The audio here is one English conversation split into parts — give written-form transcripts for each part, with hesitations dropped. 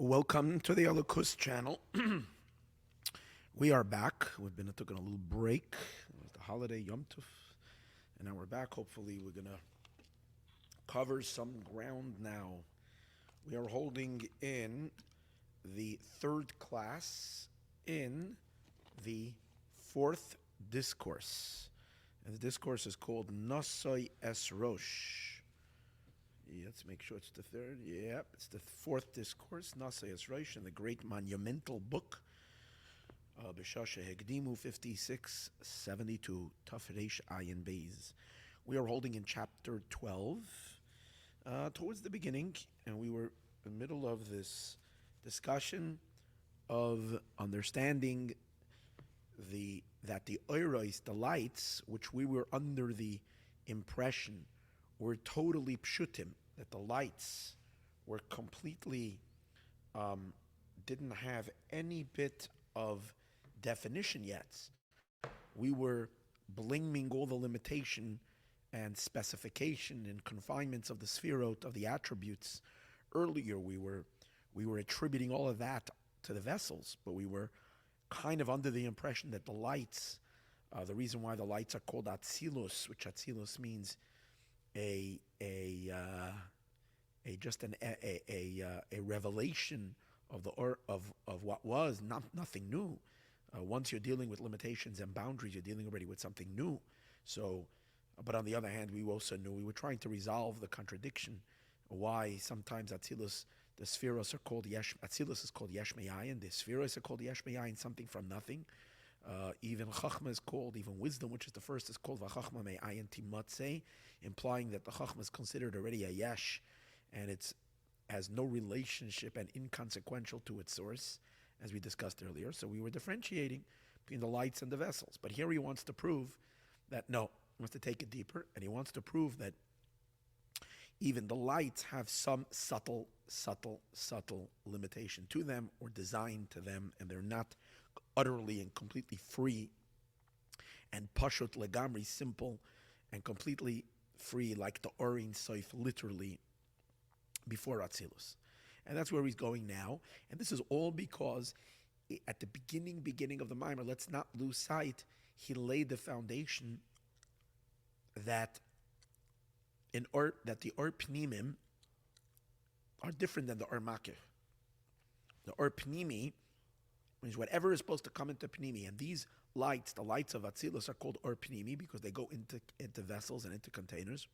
Welcome to the Alakus channel. We are back. We've been taking a little break. It was the holiday Yom Tov, and now we're back. Hopefully, we're gonna cover some ground now. We are holding in the third class in the fourth discourse, and the discourse is called Naso es Rosh. Let's make sure it's the third. Yep, it's the fourth discourse, Naso es Rosh, in the great monumental book, B'Shasha Hegdimu 5672, Tafresh Ayin Beis. We are holding in chapter 12, towards the beginning, and we were in the middle of this discussion of understanding that the oiros, the lights, which we were under the impression were totally pshutim, that the lights were completely, didn't have any bit of definition yet. We were blaming all the limitation and specification and confinements of the sphirot, of the attributes. Earlier we were attributing all of that to the vessels, but we were kind of under the impression that the lights, the reason why the lights are called atzilus, which atzilus means a revelation of what was nothing new. Once you're dealing with limitations and boundaries, you're dealing already with something new. So, but on the other hand, we also knew we were trying to resolve the contradiction. Why sometimes Atzilus, the spheros are called Atzilus is called Yesh Me'ayin, the spheros are called Yesh Me'ayin, something from nothing. Even Chachma is called, even wisdom, which is the first, is called V'Chachma Me'ayin Timatzeh, implying that the Chachma is considered already a Yesh, and it has no relationship and inconsequential to its source, as we discussed earlier. So we were differentiating between the lights and the vessels. But here he wants to prove that no, he wants to take it deeper, and he wants to prove that even the lights have some subtle limitation to them or design to them, and they're not utterly and completely free and pashut legamri, simple and completely free, like the Orin Soif, literally before Atzilus. And that's where he's going now. And this is all because at the beginning of the Maamor, let's not lose sight, he laid the foundation that the Or Pnimim are different than the Or Makif. The Or Pnimi means whatever is supposed to come into Pnimi, and these lights, the lights of Atzilus, are called Or Pnimi because they go into vessels and into containers.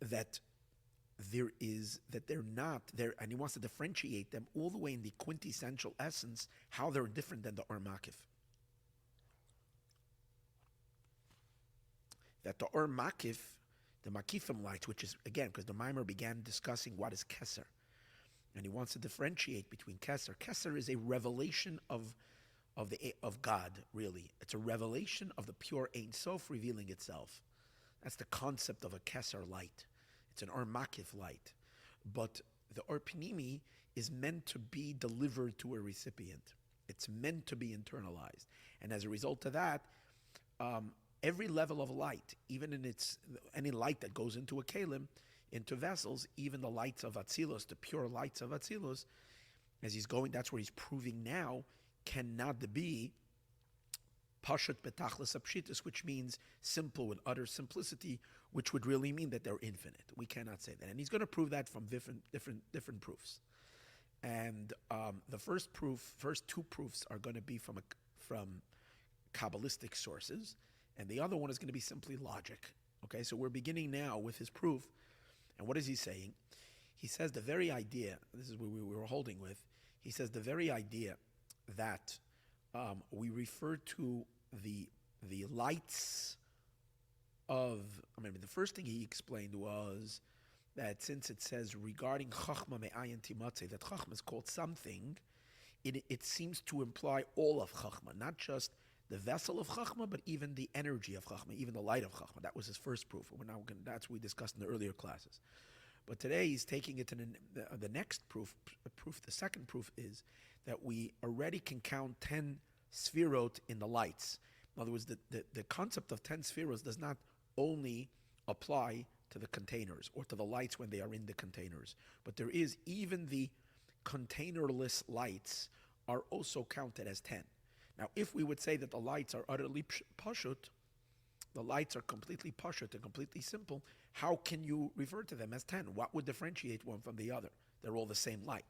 That they're not there, and he wants to differentiate them all the way in the quintessential essence, how they're different than the Or Makif. That the Or Makif, the Makifim lights, which is, again, because the Maamor began discussing what is Keser, and he wants to differentiate between Keser. Keser is a revelation of God, really. It's a revelation of the pure Ein Sof revealing itself. That's the concept of a Keser light. It's an Or Makif light. But the Or Pnimi is meant to be delivered to a recipient. It's meant to be internalized. And as a result of that, every level of light, even in any light that goes into a kelim, into vessels, even the lights of Atzilus, the pure lights of Atzilus, as he's going, that's where he's proving now, cannot be Pashut betachlis apshitus, which means simple with utter simplicity, which would really mean that they're infinite. We cannot say that, and he's going to prove that from different proofs. And the first two proofs are going to be from Kabbalistic sources, and the other one is going to be simply logic. Okay, so we're beginning now with his proof, and what is he saying? He says the very idea. This is where we were holding with. He says the very idea that we refer to the lights of, the first thing he explained was that since it says regarding Chachma Me'ayin Timatzeh, that Chachma is called something, it seems to imply all of Chachma, not just the vessel of Chachma, but even the energy of Chachma, even the light of Chachma. That was his first proof. That's what we discussed in the earlier classes. But today he's taking it to the next proof. The second proof is that we already can count 10 sphirot in the lights. In other words, the concept of 10 spheros does not only apply to the containers or to the lights when they are in the containers. But there is even the containerless lights are also counted as 10. Now, if we would say that the lights are utterly pashut, the lights are completely pashut and completely simple, how can you refer to them as 10? What would differentiate one from the other? They're all the same light.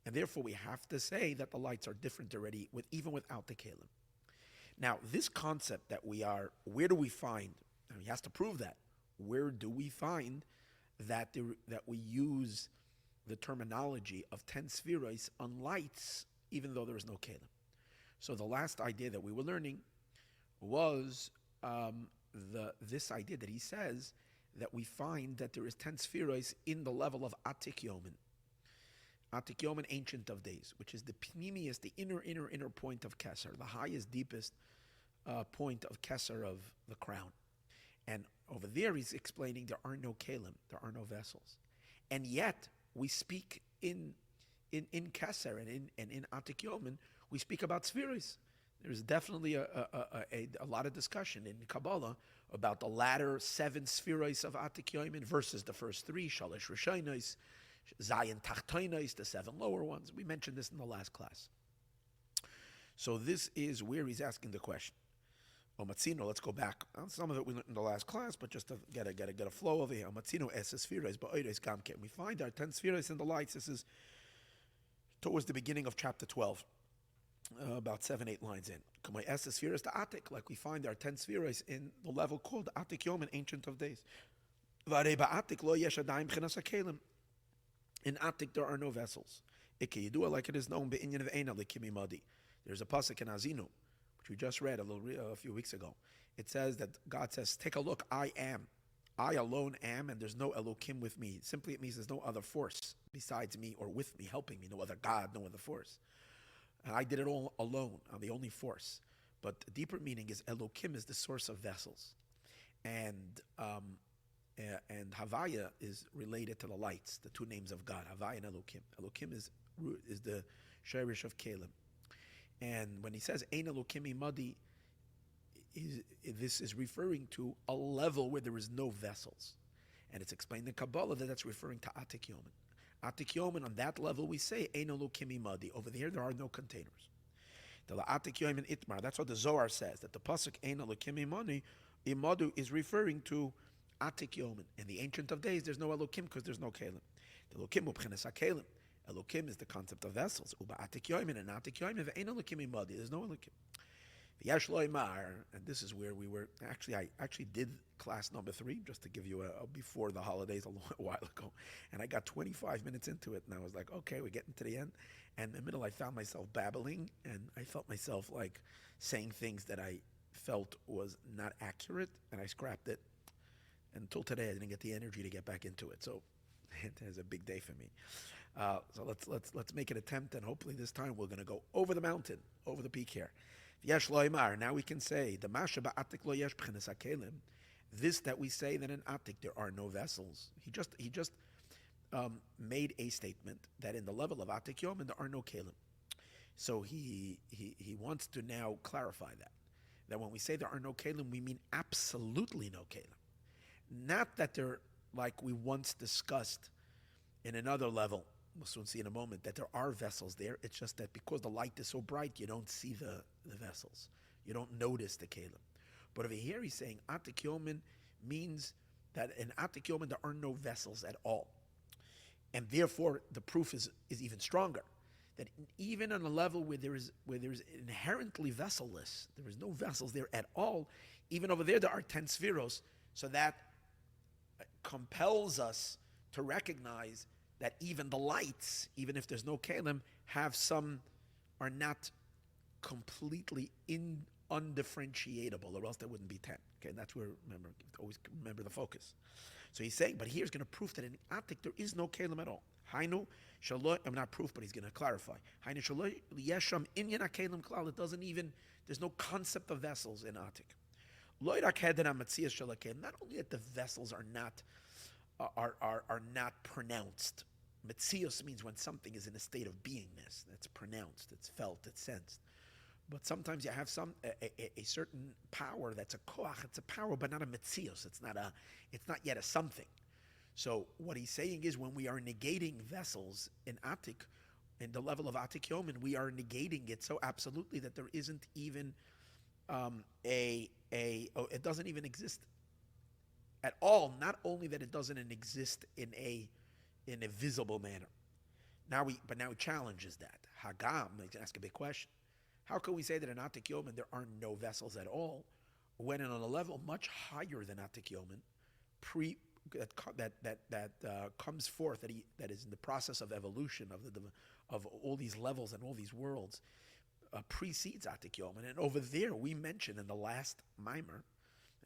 And therefore, we have to say that the lights are different already, even without the kelim. Now, this concept that where do we find, and he has to prove that, where do we find that we use the terminology of 10 spheros on lights, even though there is no kelim? So the last idea that we were learning was this idea that he says that we find that there is 10 spheros in the level of Atik Yomin. Atik Yomin, Ancient of Days, which is the pnimius, the inner point of Keser, the highest, deepest point of Keser of the crown. And over there he's explaining there are no kelim, there are no vessels. And yet we speak in Keser and in Atik Yomin, we speak about spheres. There's definitely a lot of discussion in Kabbalah about the latter 7 spheres of Atik Yomin versus the first 3, Shalosh Rishonos, Zayin Tachtonos, the 7 lower ones. We mentioned this in the last class. So this is where he's asking the question. Omatzino, let's go back. Some of it we learned in the last class, but just to get a flow of it. Omatzino es spheres ba'oires gamke. We find our 10 spheres in the lights. This is towards the beginning of chapter 12, about 7-8 lines in. Kamay es spheres to Atik, like we find our 10 spheres in the level called Atik Yomin, Ancient of Days. V'arei ba'atik lo yesh adayim b'chinas hakelim. In Atik there are no vessels. Ikke yidua, like it is known be'inyan v'eina l'kimi madi. There's a pasuk in Azinu, which we just read a few weeks ago. It says that God says, take a look, I am. I alone am, and there's no Elokim with me. Simply it means there's no other force besides me or with me, helping me, no other God, no other force. And I did it all alone. I'm the only force. But the deeper meaning is Elokim is the source of vessels. And Havaya is related to the lights, the two names of God, Havaya and Elokim. Elokim is the Sherish of Kalim. And when he says Ein Elokimi Madi, this is referring to a level where there is no vessels. And it's explained in Kabbalah that that's referring to Atik Yomin. Atik Yomin, on that level we say Ein Elokimi Madi. Over there are no containers. The Atik Yomin Itmar, that's what the Zohar says, that the pasuk Ein Elokimi Madi, Imadu is referring to Atik Yomin. In the Ancient of Days, there's no Elokim because there's no Kalim. The Elokim ubchenes haKalim. Elokim is the concept of vessels. Uba Atik Yomin and Atik Yomin ve'ein Elokim imadi. There's no Elokim. V'yesh loymar, and this is where we were. I actually did class number 3 just to give you a before the holidays a while ago, and I got 25 minutes into it, and I was like, okay, we're getting to the end. And in the middle, I found myself babbling, and I felt myself like saying things that I felt was not accurate, and I scrapped it. Until today, I didn't get the energy to get back into it. So it is a big day for me. So let's make an attempt, and hopefully this time we're going to go over the mountain, over the peak here. Yesh loymar. Now we can say the masha ba'atik lo yesh b'chinas hakelim. This that we say that in Atik there are no vessels. He just made a statement that in the level of Atik Yomin there are no kelim. So he wants to now clarify that when we say there are no kelim, we mean absolutely no kelim. Not that they're like we once discussed in another level. We'll soon see in a moment that there are vessels there. It's just that because the light is so bright, you don't see the vessels. You don't notice the kelim. But over here he's saying Atik Yomin means that in Atik Yomin there are no vessels at all. And therefore the proof is even stronger. That even on a level where there is inherently vesselless, there is no vessels there at all, even over there are 10 spheros, so that compels us to recognize that even the lights, even if there's no kelim, are not completely undifferentiatable, or else there wouldn't be 10. Okay, that's where, always remember the focus. So he's saying, but here's going to prove that in Atik there is no kelim at all. Hainu shaloi, I'm not proof, but he's going to clarify. Hainu shaloi yesham inyan hakelim klal. It doesn't even, there's no concept of vessels in Atik. Not only that the vessels are not pronounced. Metzios means when something is in a state of beingness. That's pronounced, it's felt, it's sensed. But sometimes you have a certain power that's a koach, it's a power, but not a metzios. It's not yet a something. So what he's saying is when we are negating vessels in Atik, in the level of Atik Yomin, we are negating it so absolutely that there isn't even it doesn't even exist at all. Not only that it doesn't exist in a visible manner. Now he challenges that. Hagam, let's ask a big question. How can we say that in Atik Yomin there are no vessels at all, when on a level much higher than Atik Yomin, comes forth that is in the process of evolution of all these levels and all these worlds, precedes Atik Yomin. And over there we mentioned in the last Maamor,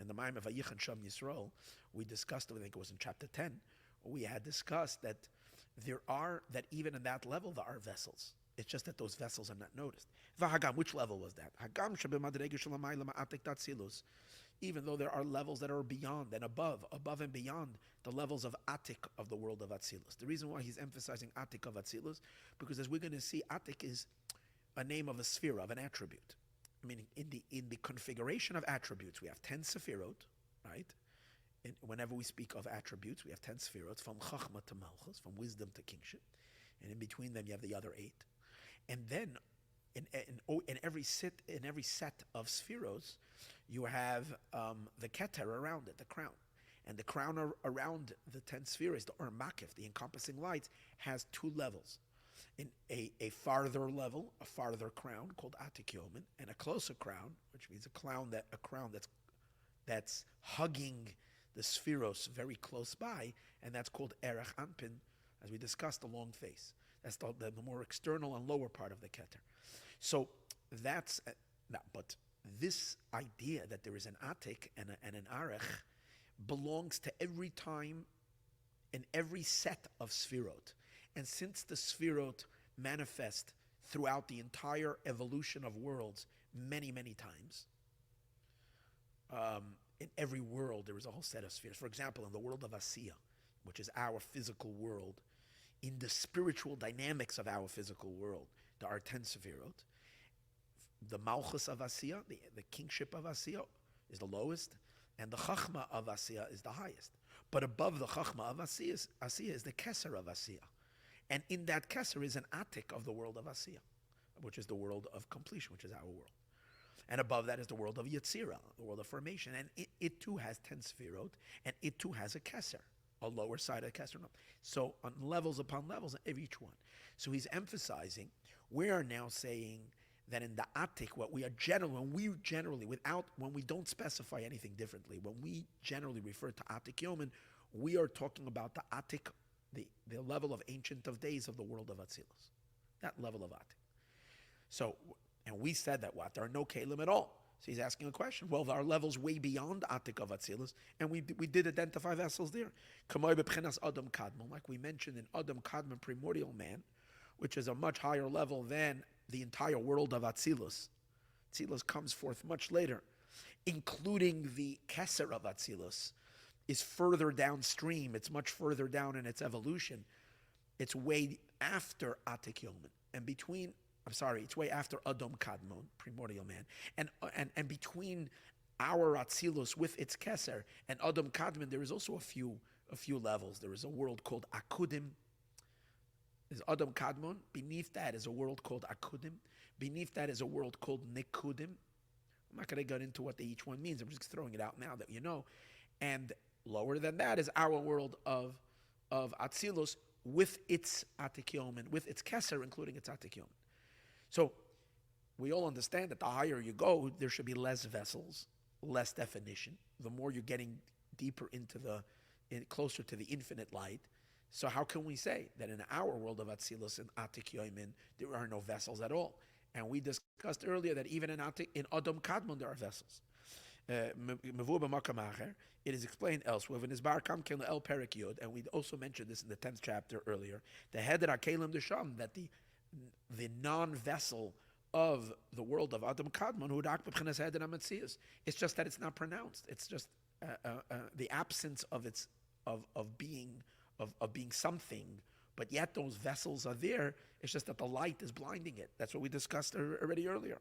in the Maamor of Vayichan Sham Yisroel, we discussed, I think it was in chapter 10, we had discussed that that even in that level there are vessels. It's just that those vessels are not noticed. V'hagam, which level was that? Hagam shebemadrega shelamayla ma'atik tatzilus. Even though there are levels that are beyond and above and beyond the levels of Atik of the world of Atzilus. The reason why he's emphasizing Atik of Atzilus, because as we're going to see, Atik is a name of a sphere, of an attribute. Meaning, in the configuration of attributes, we have 10 sephirot, right? And whenever we speak of attributes, we have 10 sephirot, from Chachma to Malchus, from wisdom to kingship. And in between them, you have the other 8. And then, in every set of spheros, you have the keter around it, the crown. And the crown around the 10 spheres, the Makif, the encompassing lights, has 2 levels. In a farther level, a farther crown called Atik Yomin, and a closer crown, which means a crown that's hugging the spheros very close by, and that's called Erech Anpin, as we discussed, the long face. That's the more external and lower part of the keter. So that's but this idea that there is an Atik and an Arech belongs to every time in every set of Sfirot. And since the Sfirot manifest throughout the entire evolution of worlds many, many times, in every world there is a whole set of spheres. For example, in the world of Asiya, which is our physical world, in the spiritual dynamics of our physical world, there are 10 Sefirot. The Malchus of Asiya, the kingship of Asiya, is the lowest, and the Chachma of Asiya is the highest. But above the Chachma of Asiya is the Keser of Asiya. And in that Keser is an Atik of the world of Asiya, which is the world of completion, which is our world. And above that is the world of Yetzirah, the world of formation. And it too has 10 Sefirot, and it too has a Keser, a lower side of the Keser. So on levels upon levels of each one. So he's emphasizing, we are now saying that in the Atik, when we don't specify anything differently, when we generally refer to Atik Yomin, we are talking about the Atik, the level of Ancient of Days of the world of Atzilus. That level of Atik. So, and we said that there are no Kalim at all. So he's asking a question. Well, there are levels way beyond Atik of Atzilus, and we did identify vessels there. Kamoi b'pchenas Adam Kadmon, like we mentioned in Adam Kadmon, primordial man, which is a much higher level than the entire world of Atzilus. Atzilus comes forth much later, including the Keser of Atzilus, is further downstream. It's much further down in its evolution. It's way after Atik Yomin, it's way after Adam Kadmon, primordial man, and between our Atzilus with its Keser and Adam Kadmon, there is also a few levels. There is a world called Akudim. There's Adam Kadmon. Beneath that is a world called Akudim. Beneath that is a world called Nikudim. I'm not going to get into what each one means. I'm just throwing it out now that you know. And lower than that is our world of Atzilus with its Atik Yomin, with its Keser, including its Atik Yomin. So we all understand that the higher you go, there should be less vessels, less definition. The more you're getting deeper closer to the infinite light. So how can we say that in our world of Atzilus and Atik Yomin, there are no vessels at all? And we discussed earlier that even in Adam Kadmon, there are vessels. It is explained elsewhere. And we also mentioned this in the 10th chapter earlier. The head that the non-vessel of the world of Adam Kadmon, it's just that it's not pronounced. It's just the absence of being something, but yet those vessels are there. It's just that the light is blinding it. That's what we discussed already earlier.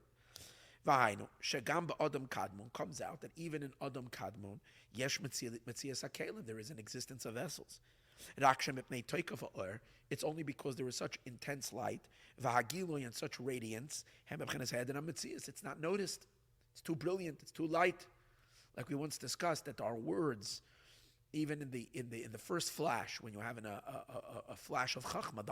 V'hainu, shegam ba'adam kadmon, comes out that even in Adam kadmon, yesh metzias hakelim, there is an existence of vessels. Rakshem ipnei toikav ha'or, it's only because there is such intense light, v'hagiloy, and such radiance, hem b'chenes heden ha-metzias, it's not noticed. It's too brilliant, it's too light. Like we once discussed, that our words, even in the first flash, when you're having a flash of chachma,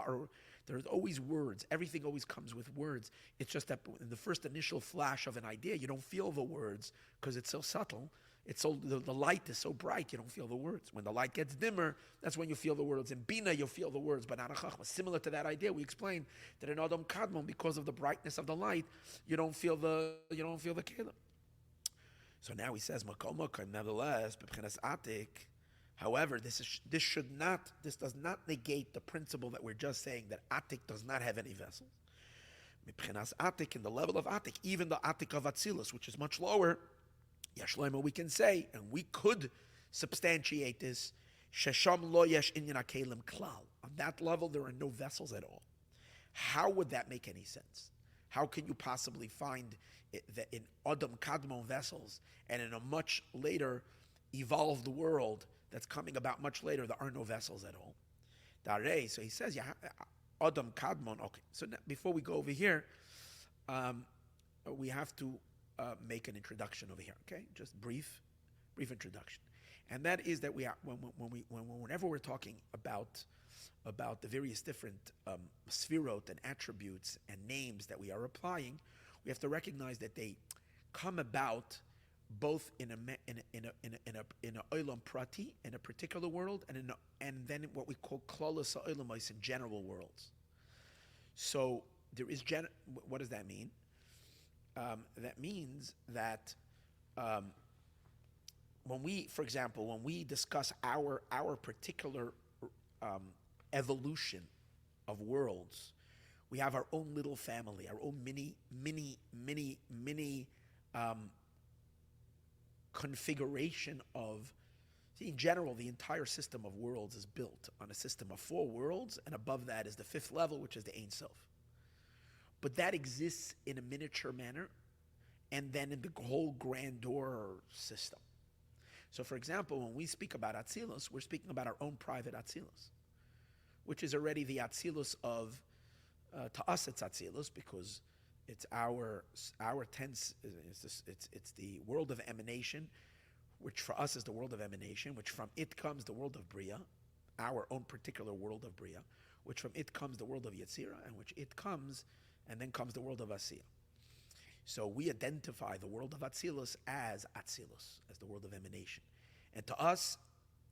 there's always words. Everything always comes with words. It's just that in the first initial flash of an idea, you don't feel the words because it's so subtle. It's so the light is so bright, you don't feel the words. When the light gets dimmer, that's when you feel the words. In bina, you'll feel the words, but not in chachma. Similar to that idea, we explained that in Adam Kadmon, because of the brightness of the light, you don't feel the kelim. So now he says, nevertheless, atik. However, this does not negate the principle that we're just saying, that atik does not have any vessels. Atik, in the level of atik, even the atik of Atzilus, which is much lower, Yashloima, we can say, and we could substantiate this, Shesham lo yesh inyan hakelim klal. On that level, there are no vessels at all. How would that make any sense? How can you possibly find that in Adam Kadmon vessels and in a much later evolved world that's coming about much later, there are no vessels at all? Darei, so he says, Adam Kadmon. Okay, so now, before we go over here, we have to make an introduction over here. Okay, just brief introduction, and that is that whenever we're talking about the various different sfirot and attributes and names that we are applying, we have to recognize that they come about both in a olam prati, in a particular world, and then what we call klolos ha'olamos, in general worlds. So there is what does that mean? That means that when we discuss our particular evolution of worlds, we have our own little family, our own mini configuration of. In general, the entire system of worlds is built on a system of 4 worlds, and above that is the 5th level, which is the Ein Sof. But that exists in a miniature manner, and then in the whole grandeur system. So, for example, when we speak about Atzilus, we're speaking about our own private Atzilus, which is already the Atzilus of, to us it's Atzilus because it's our tense. It's the world of emanation, which for us is the world of emanation, which from it comes the world of Bria, our own particular world of Bria, which from it comes the world of Yetzira, and which it comes, and then comes the world of Asiya. So we identify the world of Atzilus as Atzilus, as the world of emanation. And to us,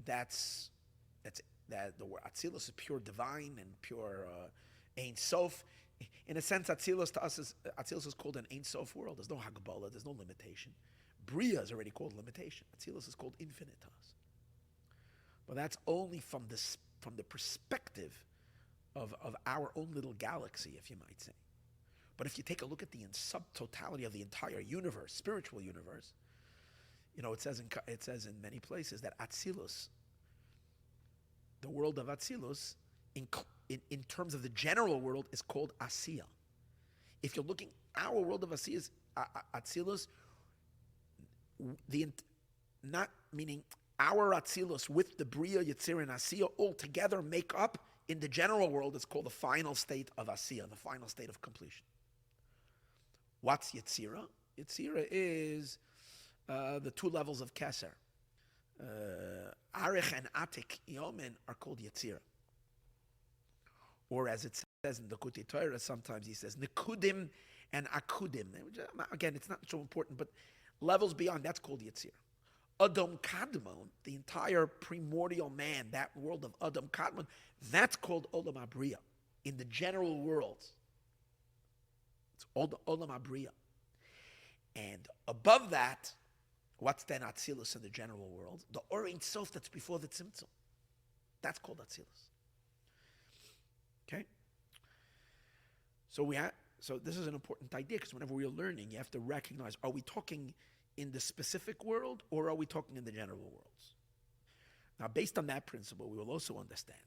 that's the word Atzilus is pure divine and pure Ein Sof. In a sense, Atzilus to us is called an Ein Sof world. There's no Hagabala, there's no limitation. Bria is already called limitation. Atzilus is called infinite to us. But that's only from the perspective of our own little galaxy, if you might say. But if you take a look at the subtotality of the entire universe, spiritual universe, it says in many places that Atzilus, the world of Atzilus, in terms of the general world, is called Asiya. If you're looking, our world of Atzilus, not meaning our Atzilus with the Bria, Yetzirah, and Asiya all together make up, in the general world, it's called the final state of Asiya, the final state of completion. What's Yetzirah? Yetzirah is the 2 levels of Keser. Arich and Atik Yomen are called Yetzirah. Or as it says in the Kuti Torah, sometimes he says Nekudim and Akudim. Again, it's not so important, but levels beyond, that's called Yetzirah. Adam Kadmon, the entire primordial man, that world of Adam Kadmon, that's called Olam Abriya in the general world. It's Olam Abriya. And above that, what's then Atzilus in the general world? The Or Ein Sof that's before the Tzimtzum. That's called Atzilus. Okay? So this is an important idea, because whenever we're learning, you have to recognize, are we talking in the specific world, or are we talking in the general worlds? Now, based on that principle, we will also understand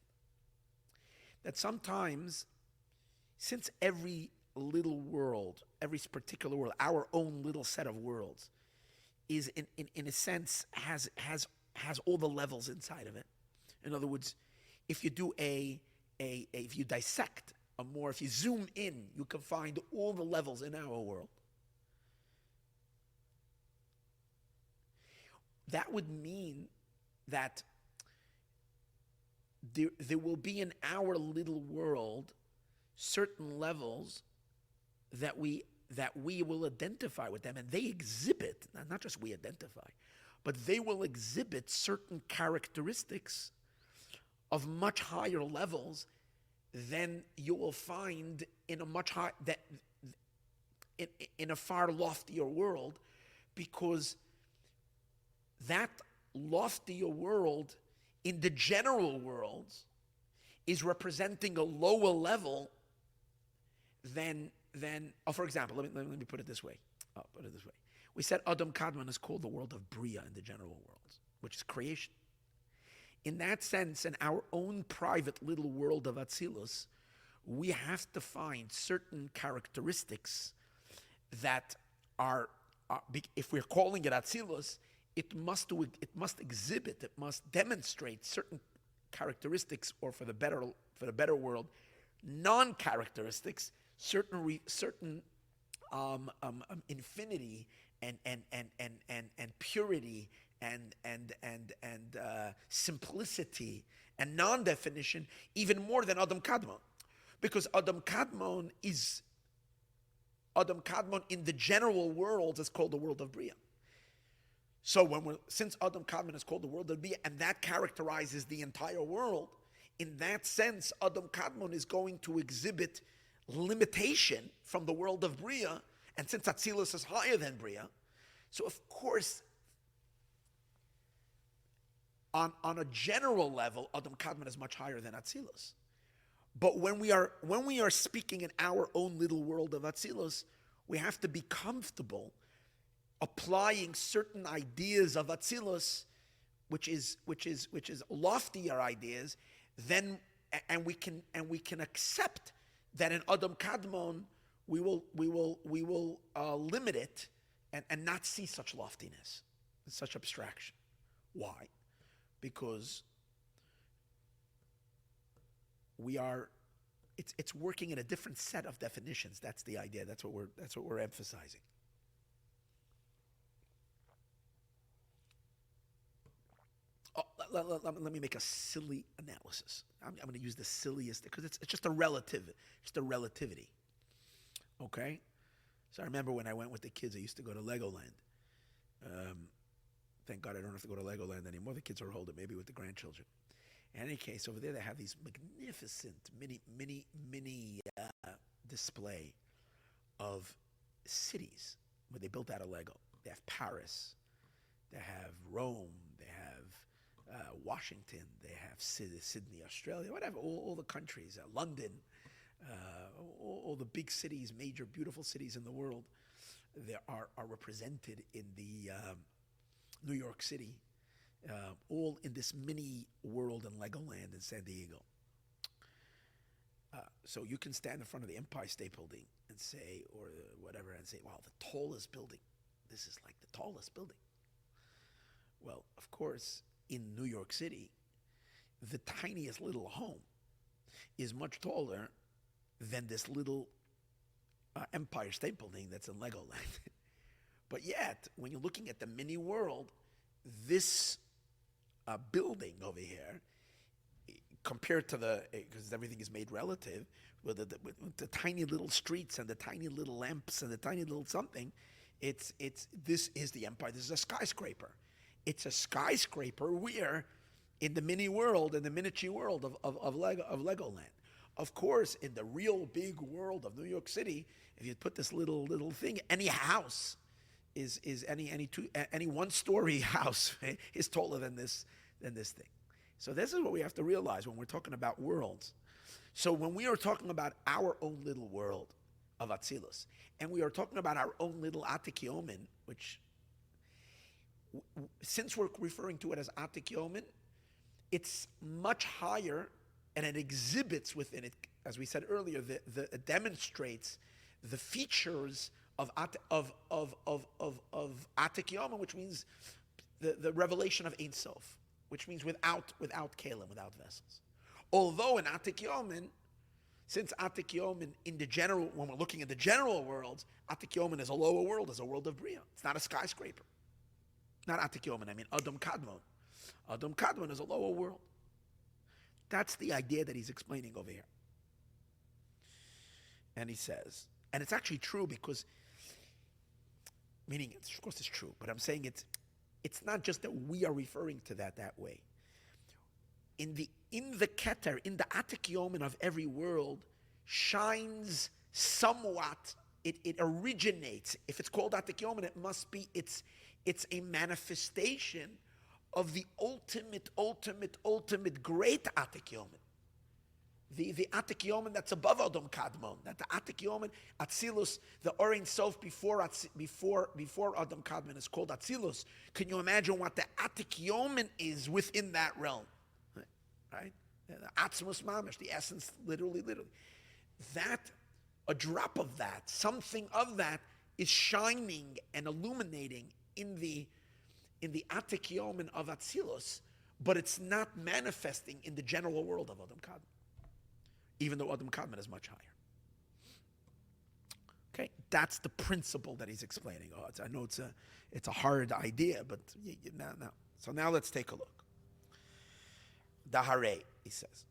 that sometimes, since every little world, every particular world, our own little set of worlds, is in a sense has all the levels inside of it. In other words, if you do if you dissect if you zoom in, you can find all the levels in our world. That would mean that there will be in our little world certain levels that we will identify with them, and they exhibit, not just we identify, but they will exhibit certain characteristics of much higher levels than you will find in in a far loftier world, because that loftier world in the general worlds is representing a lower level than for example, let me put it this way. We said Adam Kadmon is called the world of Bria in the general world, which is creation. In that sense, in our own private little world of Atzilus, we have to find certain characteristics that are, if we're calling it Atzilus, it must demonstrate certain characteristics, or for the better world, non-characteristics, certain infinity and purity and simplicity and non-definition, even more than Adam Kadmon, because Adam Kadmon in the general world is called the world of Bria. So since Adam Kadmon is called the world of Bria, and that characterizes the entire world, in that sense, Adam Kadmon is going to exhibit limitation from the world of Bria, and since Atzilus is higher than Bria, so of course, on a general level, Adam Kadmon is much higher than Atzilus. But when we are speaking in our own little world of Atzilus, we have to be comfortable applying certain ideas of Atzilus, which is loftier ideas, and we can accept that in Adam Kadmon we will limit it and not see such loftiness, such abstraction. Why? Because it's working in a different set of definitions. That's the idea. That's what we're emphasizing. Let me make a silly analysis. I'm going to use the silliest, because it's just a relativity. Okay? So I remember when I went with the kids, I used to go to Legoland. Thank God I don't have to go to Legoland anymore. The kids are older, maybe with the grandchildren. In any case, over there they have these magnificent mini display of cities where they built out of Lego. They have Paris, they have Rome, they have Washington, they have Sydney, Australia, whatever, all the countries, London, all the big cities, major beautiful cities in the world, they are represented in the New York City, all in this mini world in Legoland in San Diego. So you can stand in front of the Empire State Building and say, or whatever, and say, wow, the tallest building. This is like the tallest building. Well, of course, in New York City, the tiniest little home is much taller than this little Empire State Building that's in Legoland. But yet, when you're looking at the mini world, this building over here, compared to because everything is made relative, with the tiny little streets and the tiny little lamps and the tiny little something, this is the Empire. This is a skyscraper. It's a skyscraper where, in the mini world, in the miniature world of Legoland. Of course, in the real big world of New York City, if you put this little thing, any house is any one-story house is taller than this thing. So this is what we have to realize when we're talking about worlds. So when we are talking about our own little world of Atzilus, and we are talking about our own little Atik Yomin, which, since we're referring to it as Atik Yomin, it's much higher, and it exhibits within it, as we said earlier, it demonstrates the features of Atik Yoma, which means the revelation of Ein Sof, which means without Kalim, without vessels. Although in Atik Yomin, since Atik Yomin in the general, when we're looking at the general world, Atik Yomin is a lower world, is a world of Bria. It's not a skyscraper. Not Atik Yomin, I mean Adam Kadmon. Adam Kadmon is a lower world. That's the idea that he's explaining over here. And he says, and it's actually true because, meaning, of course it's true, but I'm saying it's not just that we are referring to that way. In the Keter, in the Atik Yomin of every world, shines somewhat, it originates. If it's called Atik Yomin, it must be, it's a manifestation of the ultimate great Atik Yomin. The Atik Yomin that's above Adam Kadmon, that the Atik Yomin, Atzilus, the Orein Sof before Adam Kadmon is called Atzilus. Can you imagine what the Atik Yomin is within that realm? Right? The Atzmus Mamish, the essence, literally. That, a drop of that, something of that is shining and illuminating in the Atik Yomin of Atzilus, but it's not manifesting in the general world of Adam Kadmon, even though Adam Kadmon is much higher. Okay, that's the principle that he's explaining. I know it's a hard idea, but now. So now let's take a look. Dahare, he says.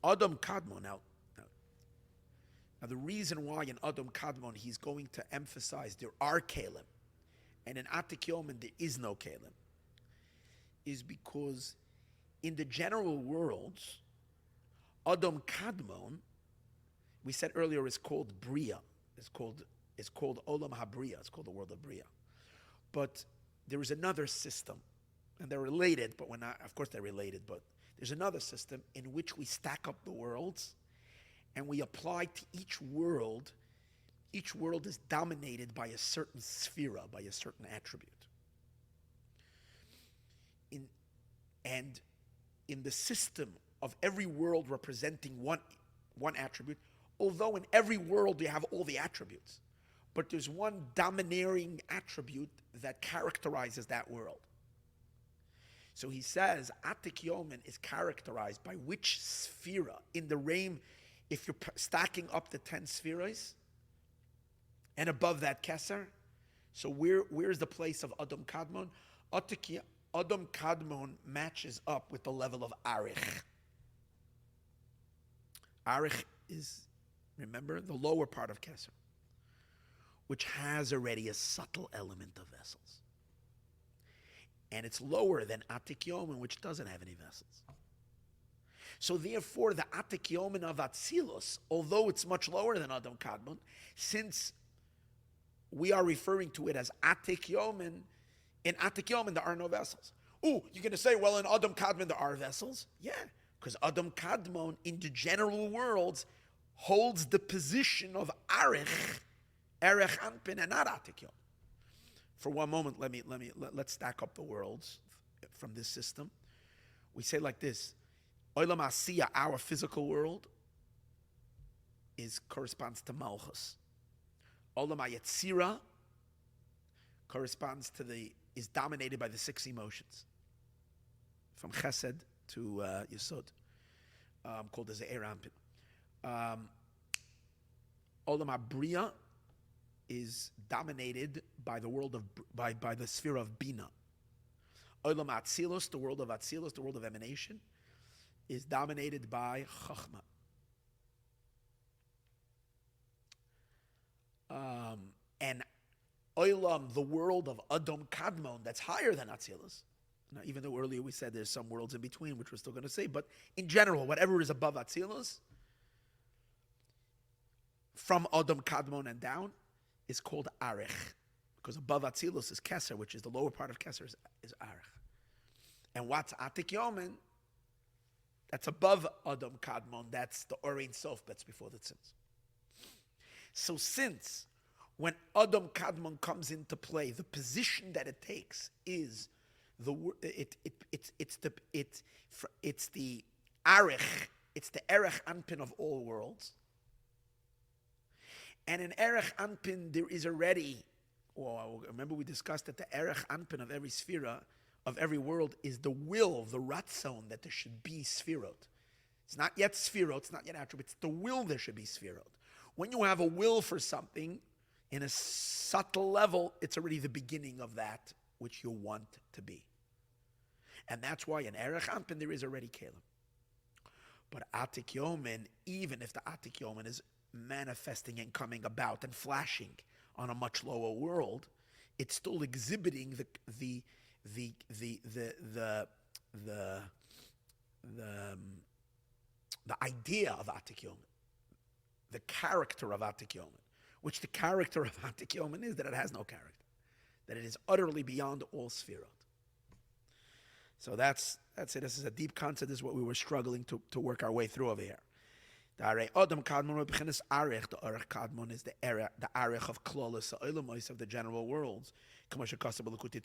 Adam Kadmon, now the reason why in Adam Kadmon he's going to emphasize there are Kalim, and in Atik Yomin there is no Kalim, is because in the general worlds, Adam Kadmon, we said earlier, is called Bria. It's called Olam HaBria. It's called the world of Bria. But there is another system, and they're related, but of course they're related, but there's another system in which we stack up the worlds, and we apply to each world. Each world is dominated by a certain sphera, by a certain attribute. And in the system of every world representing one attribute, although in every world you have all the attributes, but there's one domineering attribute that characterizes that world. So he says, Atik Yomin is characterized by which sphera in the Reim, if you're stacking up the 10 spheres, and above that Keser, so where's the place of Adam Kadmon? Adam Kadmon matches up with the level of Arich. Arich is, remember, the lower part of Keser, which has already a subtle element of vessels. And it's lower than Atik Yomin, which doesn't have any vessels. So therefore, the Atik Yomin of Atzilus, although it's much lower than Adam Kadmon, since we are referring to it as Atik Yomin, in Atik Yomin there are no vessels. Ooh, you're going to say, well, in Adam Kadmon there are vessels? Yeah, because Adam Kadmon in the general worlds holds the position of Erech Anpin, and not Atik Yomin. For one moment, let's stack up the worlds from this system. We say like this: Olam Asiya, our physical world, corresponds to Malchus. Olam HaYetzira corresponds to is dominated by the 6 emotions, from Chesed to Yesod, called the Ze'er Anpin. Olam HaBria is dominated by the world of by the sphere of Bina. Olam HaAtzilus, the world of Atzilus, the world of emanation, is dominated by Chachma. And Olam, the world of Adam Kadmon, that's higher than Atzilus. Now, even though earlier we said there's some worlds in between, which we're still going to say, but in general, whatever is above Atzilus, from Adam Kadmon and down, is called Arich. Because above Atzilus is Keser, which is the lower part of Keser, is Arich. And what's Atik Yomin? That's above Adam Kadmon. That's the Orein Sof, that's before the Tzins. So since when Adam Kadmon comes into play, the position that it takes is it's the Arich, it's the Erech Anpin of all worlds. And in Erech Anpin, there is already, well, remember we discussed that the Erech Anpin of every sphera, of every world, is the will, the ratzon, that there should be sphirot. It's not yet sphirot, it's not yet attribute, it's the will there should be sphirot. When you have a will for something, in a subtle level, it's already the beginning of that which you want to be. And that's why in Erech Anpin there is already Kalim. But Atik Yomin, even if the Atik Yomin is manifesting and coming about and flashing on a much lower world, it's still exhibiting the idea of Atik Yomin, the character of Atik Yomin, which the character of Atik Yomin is that it has no character, that it is utterly beyond all sphirot. So that's it. This is a deep concept. This is what we were struggling to work our way through over here. The Adam Kadmon Bechinas Arech, the Arech Kadmon is the Arech of Klolos, the Oilamos of the general worlds. Like it says in Lukuti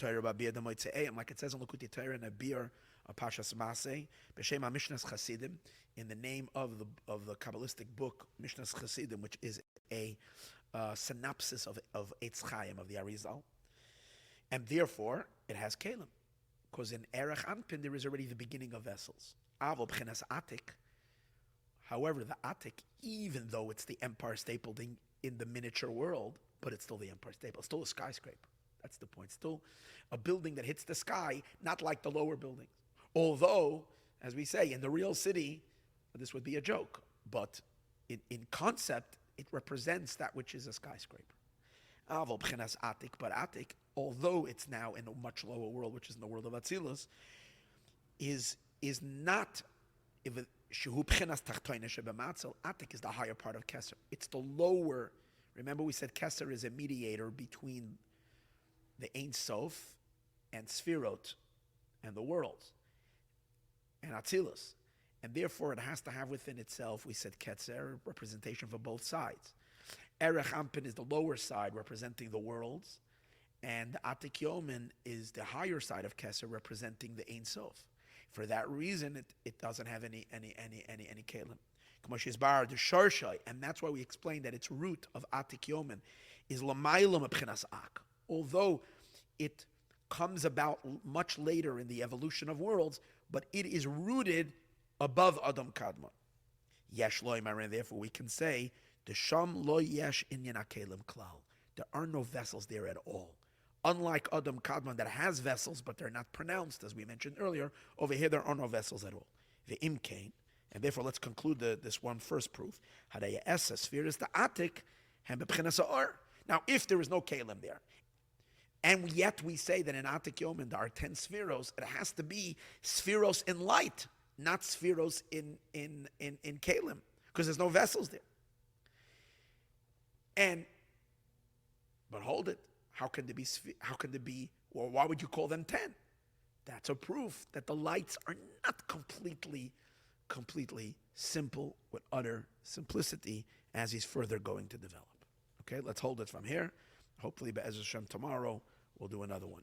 Torah and Abir Pashas Maseh, B'Shem HaMishnas Chasidim, in the name of the Kabbalistic book Mishnas Chasidim, which is a synopsis of Eitz Chaim of the Arizal, and therefore it has Kalim, because in Erech Anpin there is already the beginning of vessels. Avol B'chinas Atik. However, the Atik, even though it's the Empire State Building in the miniature world, but it's still the Empire State Building. It's still a skyscraper. That's the point. Still a building that hits the sky, not like the lower buildings. Although, as we say, in the real city, this would be a joke. But in concept, it represents that which is a skyscraper. Avol B'chinas Atik, but Atik, although it's now in a much lower world, which is in the world of Atzilus, is not... Atik is the higher part of Keser. It's the lower. Remember, we said Keser is a mediator between the Ein Sof and Sfirot and the worlds and Atzilus, and therefore it has to have within itself. We said Keser, representation for both sides. Erech Anpin is the lower side, representing the worlds, and Atik Yomin is the higher side of Keser, representing the Ein Sof. For that reason, it doesn't have any kelim. And that's why we explained that its root of Atik Yomin is Lamailum B'chinas Ak. Although it comes about much later in the evolution of worlds, but it is rooted above Adam Kadmon. Yesh lo imarin, therefore we can say, the Sham lo yesh inyan akelim klal. There are no vessels there at all. Unlike Adam Kadmon that has vessels, but they're not pronounced, as we mentioned earlier, over here there are no vessels at all. The imkain, and therefore let's conclude this one first proof. Hadaya essa sphere is the atik, and b'chinas ha'or. Now, if there is no kalim there, and yet we say that in Atik Yomin there are 10 spheros, it has to be spheros in light, not spheros in kalim, because there's no vessels there. But hold it. How can there be, well, why would you call them 10? That's a proof that the lights are not completely simple with utter simplicity, as he's further going to develop. Okay, let's hold it from here. Hopefully, Be'ez Hashem, tomorrow we'll do another one.